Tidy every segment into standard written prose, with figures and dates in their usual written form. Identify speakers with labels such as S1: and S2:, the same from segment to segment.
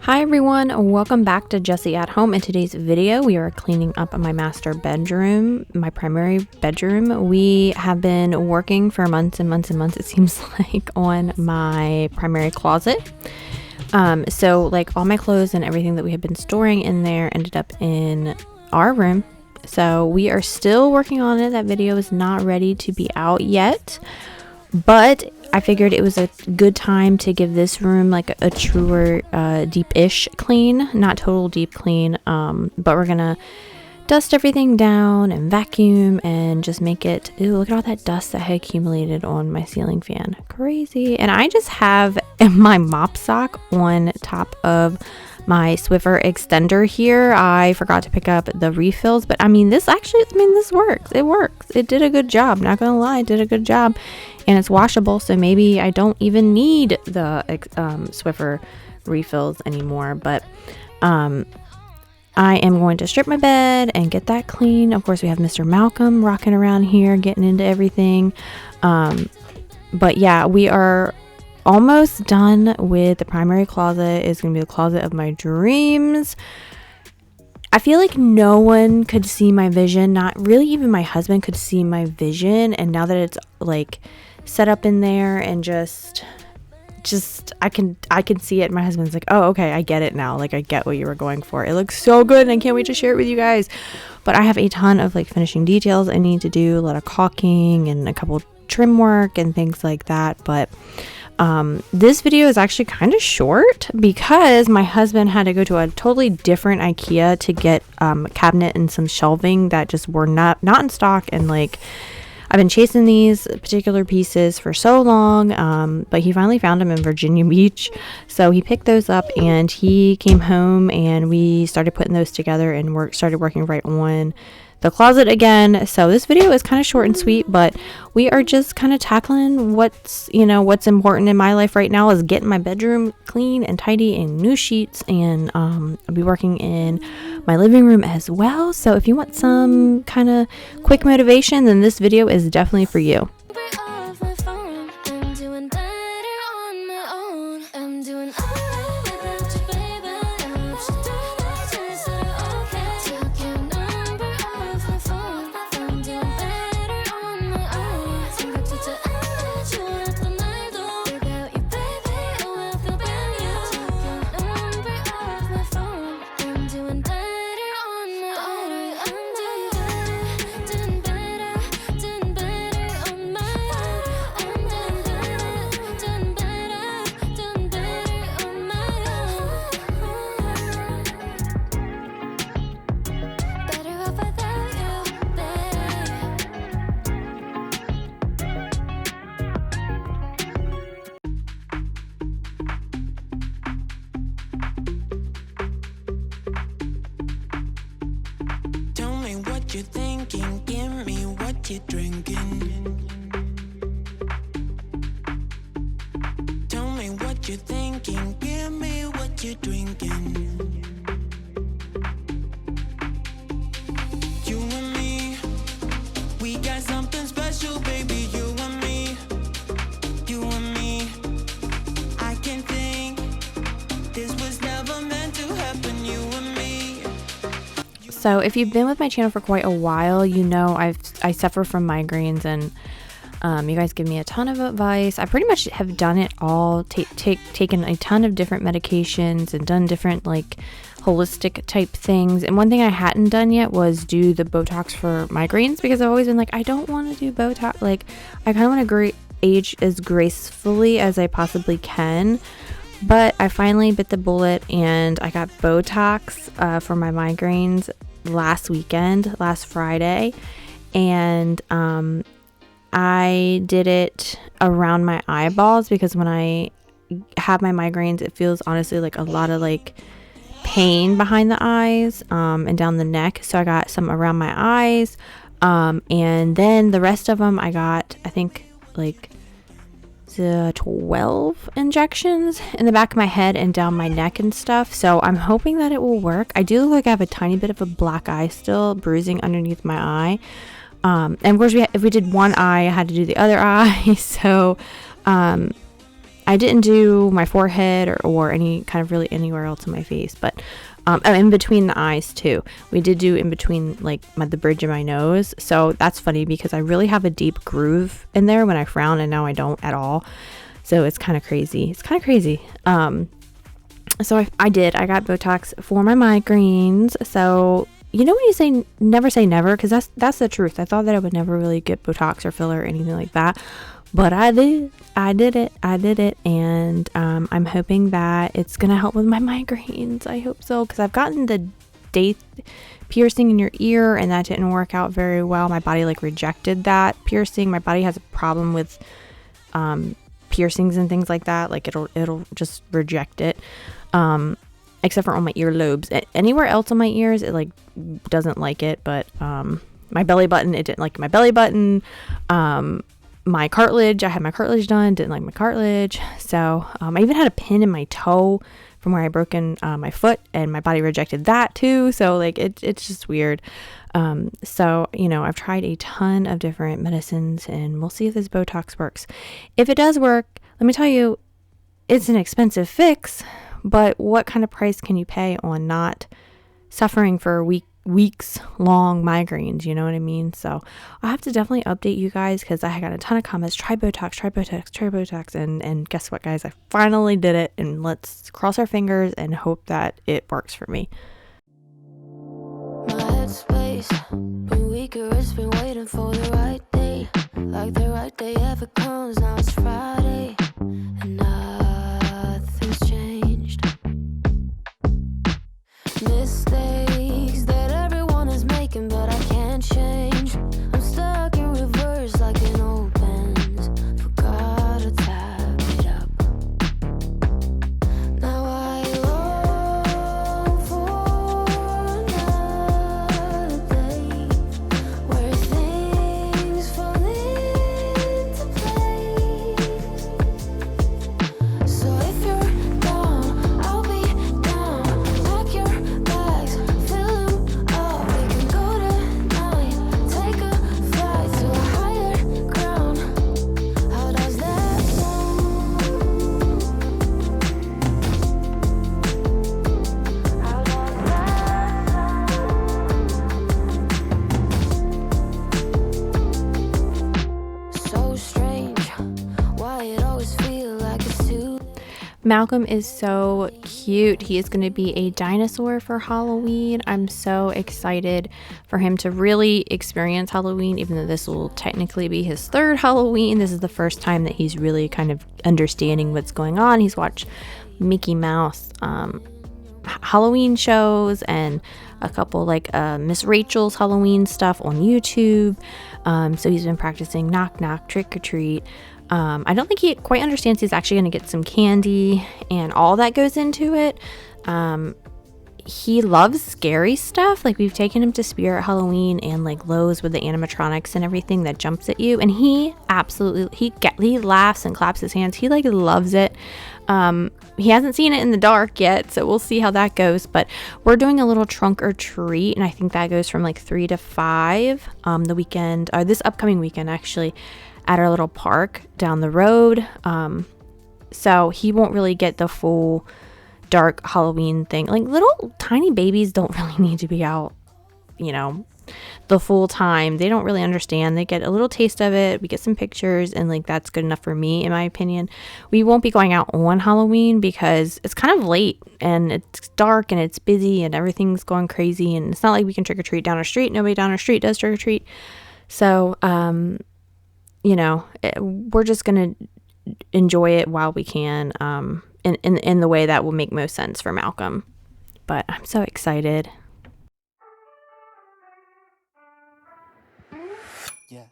S1: Hi everyone, welcome back to Jessie at Home. In today's video, we are cleaning up my master bedroom, my primary bedroom. We have been working for months and months and months, it seems like, on my primary closet. So like all my clothes and everything that we had been storing in there ended up in our room. So we are still working on it. That video is not ready to be out yet, but I figured it was a good time to give this room like a truer deep-ish clean, not total deep clean, but we're gonna dust everything down and vacuum and just make it, ew, look at all that dust that had accumulated on my ceiling fan. Crazy. And I just have my mop sock on top of my Swiffer extender here. I forgot to pick up the refills, but this works. It works. It did a good job. Not gonna lie, it did a good job. And it's washable, so maybe I don't even need the Swiffer refills anymore. But I am going to strip my bed and get that clean. Of course, we have Mr. Malcolm rocking around here, getting into everything. But yeah, we are almost done with the primary closet. It's going to be the closet of my dreams. I feel like no one could see my vision. Not really even my husband could see my vision. And now that it's like set up in there and just I can see it. My husband's like, oh, okay, I get it now. Like, I get what you were going for. It looks so good and I can't wait to share it with you guys. But I have a ton of like finishing details I need to do, a lot of caulking and a couple trim work and things like that. But this video is actually kind of short because my husband had to go to a totally different IKEA to get a cabinet and some shelving that just were not in stock. And like, I've been chasing these particular pieces for so long, but he finally found them in Virginia Beach. So he picked those up and he came home and we started putting those together and started working right on the closet again. So this video is kind of short and sweet, but we are just kind of tackling what's important in my life right now is getting my bedroom clean and tidy and new sheets, and I'll be working in my living room as well. So if you want some kind of quick motivation, then this video is definitely for you.
S2: You're thinking, give me what you're drinking. Tell me what you're thinking, give me what you're drinking. You and me, we got something special, baby. You and me, I can think this was never meant to happen. You and me.
S1: So if you've been with my channel for quite a while, you know I suffer from migraines, and you guys give me a ton of advice. I pretty much have done it all, taken a ton of different medications and done different like holistic type things. And one thing I hadn't done yet was do the Botox for migraines, because I've always been like, I don't want to do Botox. Like, I kind of want to age as gracefully as I possibly can. But I finally bit the bullet and I got Botox for my migraines last Friday, and I did it around my eyeballs, because when I have my migraines, it feels honestly like a lot of like pain behind the eyes and down the neck. So I got some around my eyes, and then the rest of them I got, I think, like 12 injections in the back of my head and down my neck and stuff. So I'm hoping that it will work. I do look like I have a tiny bit of a black eye still, bruising underneath my eye. And of course, if we did one eye, I had to do the other eye. So I didn't do my forehead or any kind of really anywhere else in my face, but in between the eyes too. We did do in between like the bridge of my nose. So that's funny because I really have a deep groove in there when I frown, and now I don't at all. So it's kind of crazy. So I got Botox for my migraines. So you know when you say never say never, because that's the truth. I thought that I would never really get Botox or filler or anything like that, but I did it, and I'm hoping that it's gonna help with my migraines. I hope so, because I've gotten the date piercing in your ear, and that didn't work out very well. My body like rejected that piercing. My body has a problem with piercings and things like that. Like it'll just reject it, except for on my earlobes. Anywhere else on my ears, it like doesn't like it. But my belly button, it didn't like my belly button. My cartilage, I had my cartilage done, didn't like my cartilage. So I even had a pin in my toe from where I broken my foot, and my body rejected that too. So like it's just weird. So, you know, I've tried a ton of different medicines, and we'll see if this Botox works. If it does work, let me tell you, it's an expensive fix, but what kind of price can you pay on not suffering for weeks long migraines? You know what I mean? So I have to definitely update you guys, because I got a ton of comments, try Botox. And guess what, guys? I finally did it, and let's cross our fingers and hope that it works for me.
S3: My headspace been weaker, it's been waiting for the right day. Like the right day ever comes, now it's Friday, and nothing's changed. Mistakes that everyone is making, but I can't change. I'm stuck in reverse like an old Benz. Forgot to tap it up. Now I long for another day where things fall into place. So if you're down, I'll be down. Pack your bags, fill them up. We can go tonight, take a flight to a higher ground. How does that sound? How does that sound? So strange, why it always feels like it's too.
S1: Malcolm is so cute. He is going to be a dinosaur for Halloween. I'm so excited for him to really experience Halloween, even though this will technically be his third Halloween. This is the first time that he's really kind of understanding what's going on. He's watched Mickey Mouse Halloween shows and a couple like Miss Rachel's Halloween stuff on YouTube. So he's been practicing knock knock, trick or treat. I don't think he quite understands he's actually going to get some candy and all that goes into it. He loves scary stuff. Like we've taken him to Spirit Halloween and like Lowe's with the animatronics and everything that jumps at you, and he absolutely he laughs and claps his hands. He like loves it. He hasn't seen it in the dark yet, so we'll see how that goes. But we're doing a little trunk or treat, and I think that goes from like 3 to 5 the weekend, or this upcoming weekend actually, at our little park down the road. So he won't really get the full dark Halloween thing. Like little tiny babies don't really need to be out, you know, the full time. They don't really understand. They get a little taste of it. We get some pictures, and like that's good enough for me, in my opinion. We won't be going out on Halloween because it's kind of late and it's dark and it's busy and everything's going crazy, and it's not like we can trick or treat down our street. Nobody down our street does trick or treat. So you know, we're just gonna enjoy it while we can, in the way that will make most sense for Malcolm. But I'm so excited.
S2: Yeah.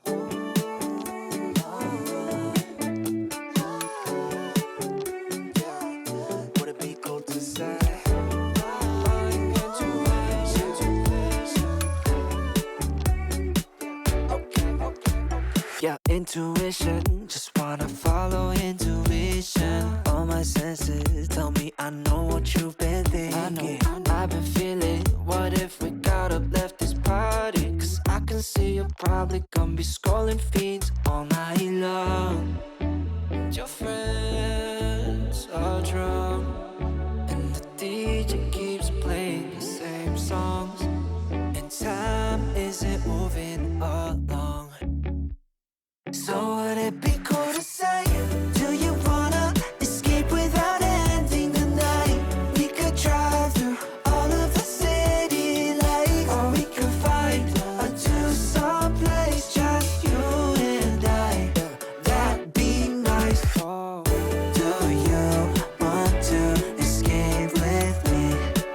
S2: Would it be cool to say? Yeah, intuition, just wanna follow intuition. All my senses tell me I know what you've been thinking. I've been feeling, what if we got up, left this party? Cause I can see you're probably gonna be scrolling feeds all night long. And your friends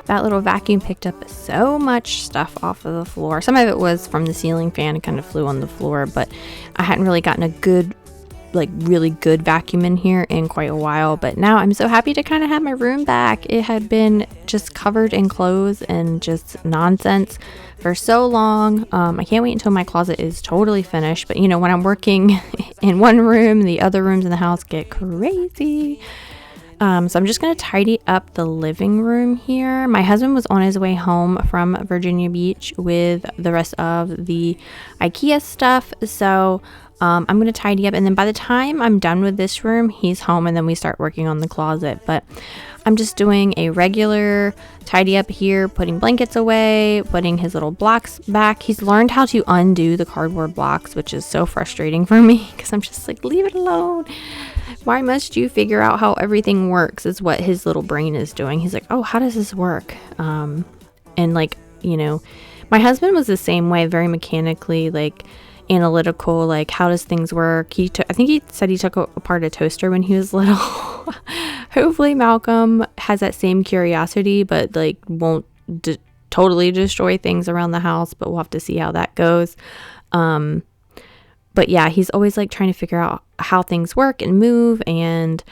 S1: That little vacuum picked up so much stuff off of the floor. Some of it was from the ceiling fan and kind of flew on the floor, but I hadn't really gotten a good, like really good vacuum in here in quite a while. But now I'm so happy to kind of have my room back. It had been just covered in clothes and just nonsense for so long. I can't wait until my closet is totally finished. But you know, when I'm working in one room, the other rooms in the house get crazy. So I'm just going to tidy up the living room here. My husband was on his way home from Virginia Beach with the rest of the IKEA stuff. So I'm going to tidy up, and then by the time I'm done with this room, he's home, and then we start working on the closet. But I'm just doing a regular tidy up here, putting blankets away, putting his little blocks back. He's learned how to undo the cardboard blocks, which is so frustrating for me because I'm just like, leave it alone. Why must you figure out how everything works is what his little brain is doing. He's like, oh, how does this work? And like, you know, my husband was the same way, very mechanically, like analytical, like how does things work. I think he said he took apart a toaster when he was little. Hopefully Malcolm has that same curiosity, but like won't totally destroy things around the house, but we'll have to see how that goes. But yeah, he's always like trying to figure out how things work and move and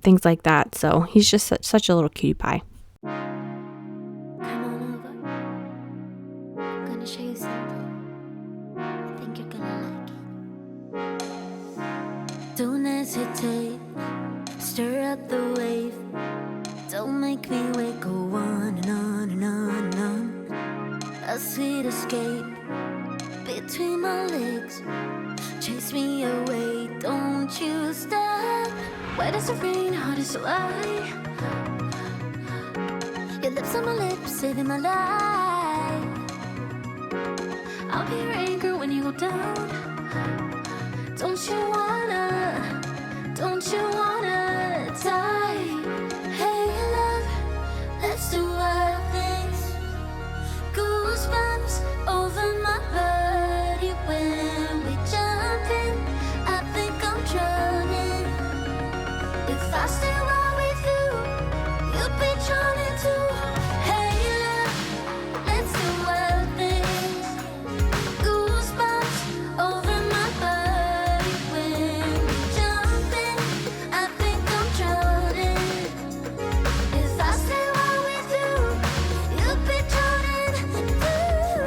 S1: things like that. So he's just such a little cutie pie.
S3: Come on over. I'm gonna show you something. I think you're gonna like it. Don't hesitate. Stir up the wave. Don't make me wait. Go on and on and on and on. A sweet escape between my legs. Chase me away. Don't you stop. Why does it rain? How does it lie? Your lips on my lips, saving my life. I'll be your anchor when you go down. Don't you wanna die? Hey love, let's do wild things. Goosebumps over my body when we jump in. I think I'm drowning. If I stay right with you, you'll be drowning too. Hey love, let's do wild things. Goosebumps over my body when we jump in. I think I'm drowning. If I stay right with you, you'll be drowning too.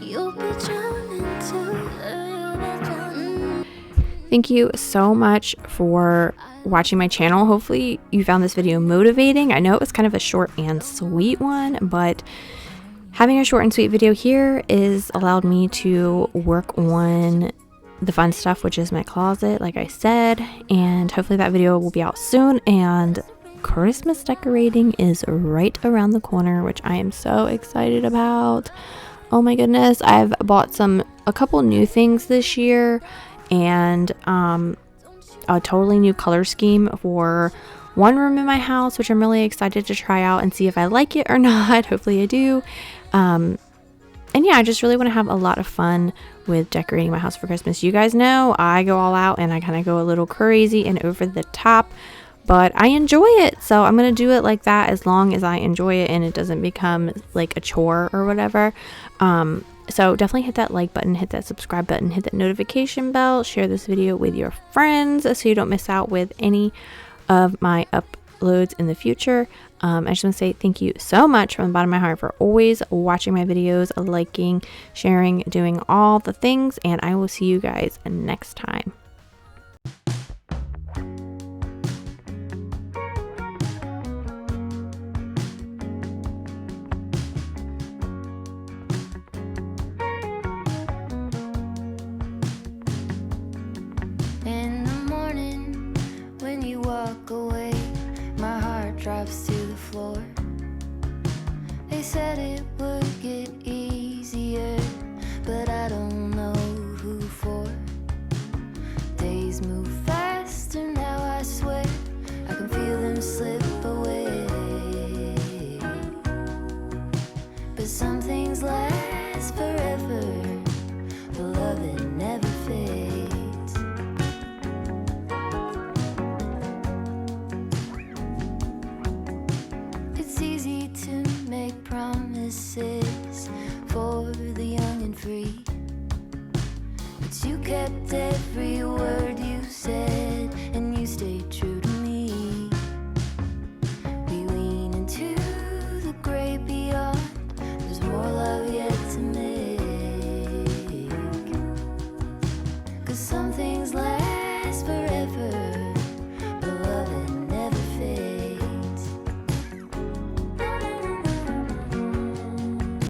S3: You'll be drowning too.
S1: Thank you so much for watching my channel. Hopefully you found this video motivating. I know it was kind of a short and sweet one, but having a short and sweet video here is allowed me to work on the fun stuff, which is my closet, like I said, and hopefully that video will be out soon. And Christmas decorating is right around the corner, which I am so excited about. Oh my goodness, I've bought a couple new things this year, and a totally new color scheme for one room in my house, which I'm really excited to try out and see if I like it or not. Hopefully I do. And yeah, I just really want to have a lot of fun with decorating my house for Christmas. You guys know I go all out and I kind of go a little crazy and over the top, but I enjoy it. So I'm going to do it like that as long as I enjoy it and it doesn't become like a chore or whatever. So definitely hit that like button, hit that subscribe button, hit that notification bell, share this video with your friends so you don't miss out with any of my uploads in the future. I just want to say thank you so much from the bottom of my heart for always watching my videos, liking, sharing, doing all the things, and I will see you guys next time.
S3: In the morning, when you walk away, my heart drops to the floor. They said it would get easier, but I don't know who for. Days move faster now, I swear. I can feel them slip away.